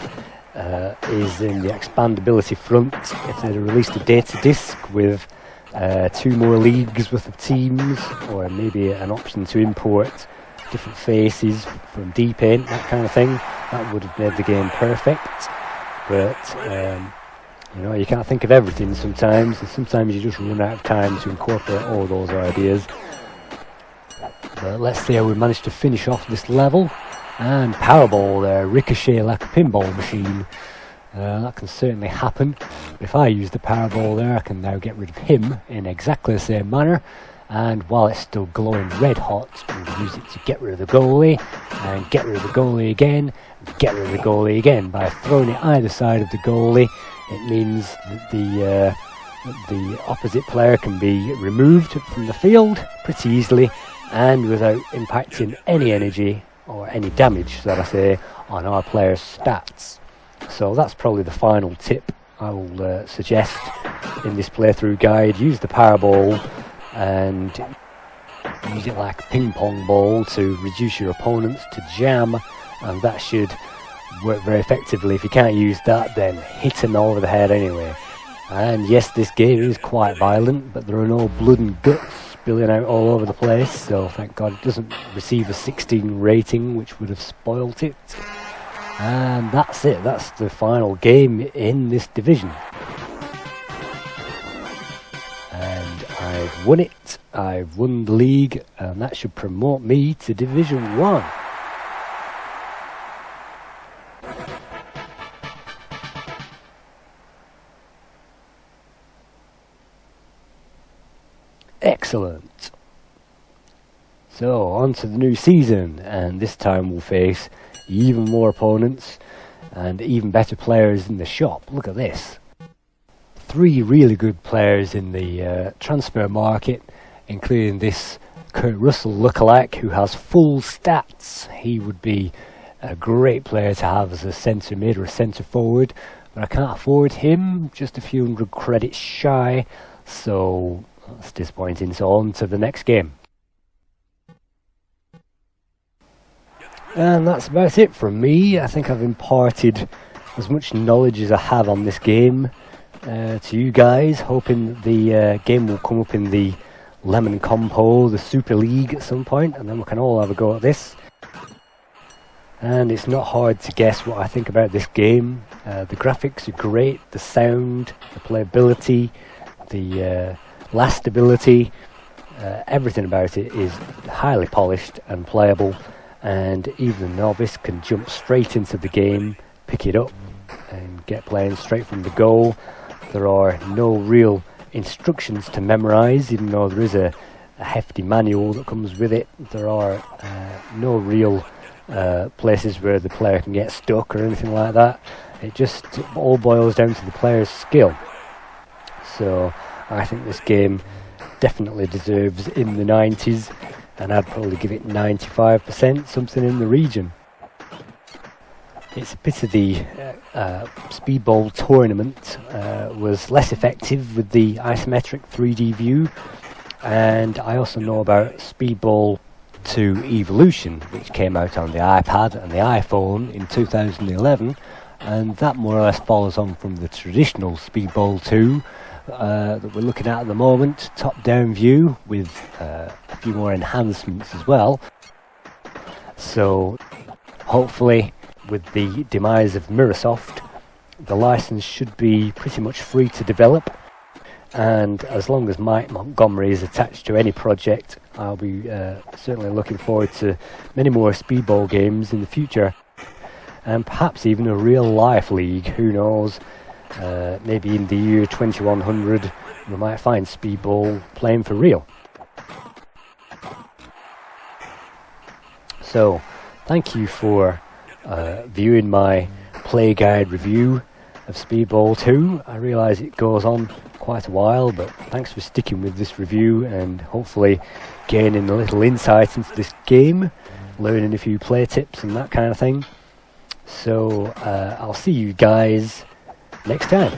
is in the expandability front. If they'd released a data disc with 2 more leagues worth of teams, or maybe an option to import different faces from D-Paint, that kind of thing. That would have made the game perfect. But you know, you can't think of everything sometimes, and sometimes you just run out of time to incorporate all those ideas. But let's see how we manage to finish off this level. And Powerball there, ricochet like a pinball machine. That can certainly happen. If I use the Powerball there, I can now get rid of him in exactly the same manner. And while it's still glowing red hot, we'll use it to get rid of the goalie, and get rid of the goalie again, and get rid of the goalie again. By throwing it either side of the goalie, it means that the opposite player can be removed from the field pretty easily, and without impacting any energy or any damage, so that I say, on our player's stats. So that's probably the final tip I will suggest in this playthrough guide. Use the Powerball and use it like a ping pong ball to reduce your opponents to jam, and that should work very effectively. If you can't use that, then hit them over the head anyway. And yes, this game is quite violent, but there are no blood and guts spilling out all over the place, so thank God it doesn't receive a 16 rating, which would have spoilt it. And that's it, that's the final game in this division. And I've won it, I've won the league, and that should promote me to Division 1. Excellent. So, on to the new season, and this time we'll face even more opponents and even better players in the shop. Look at this. 3 really good players in the transfer market, including this Kurt Russell lookalike who has full stats. He would be a great player to have as a centre mid or a centre forward, but I can't afford him, just a few hundred credits shy, so that's disappointing. So on to the next game. And that's about it from me. I think I've imparted as much knowledge as I have on this game to you guys, hoping the game will come up in the Lemon Compo, the Super League at some point, and then we can all have a go at this. And it's not hard to guess what I think about this game. The graphics are great, the sound, the playability, the lastability, everything about it is highly polished and playable, and even a novice can jump straight into the game, pick it up and get playing straight from the goal. There are no real instructions to memorize, even though there is a hefty manual that comes with it. There are no real places where the player can get stuck or anything like that. It just all boils down to the player's skill. So I think this game definitely deserves in the 90s, and I'd probably give it 95%, something in the region. It's a bit of the Speedball tournament was less effective with the isometric 3D view, and I also know about Speedball 2 Evolution, which came out on the iPad and the iPhone in 2011, and that more or less follows on from the traditional Speedball 2 that we're looking at the moment, top-down view with a few more enhancements as well. So hopefully with the demise of Microsoft, the license should be pretty much free to develop, and as long as Mike Montgomery is attached to any project, I'll be certainly looking forward to many more Speedball games in the future, and perhaps even a real-life league, who knows. Maybe in the year 2100 we might find Speedball playing for real. So thank you for viewing my Playguide review of Speedball 2. I realise it goes on quite a while, but thanks for sticking with this review and hopefully gaining a little insight into this game, learning a few play tips and that kind of thing. So I'll see you guys next time.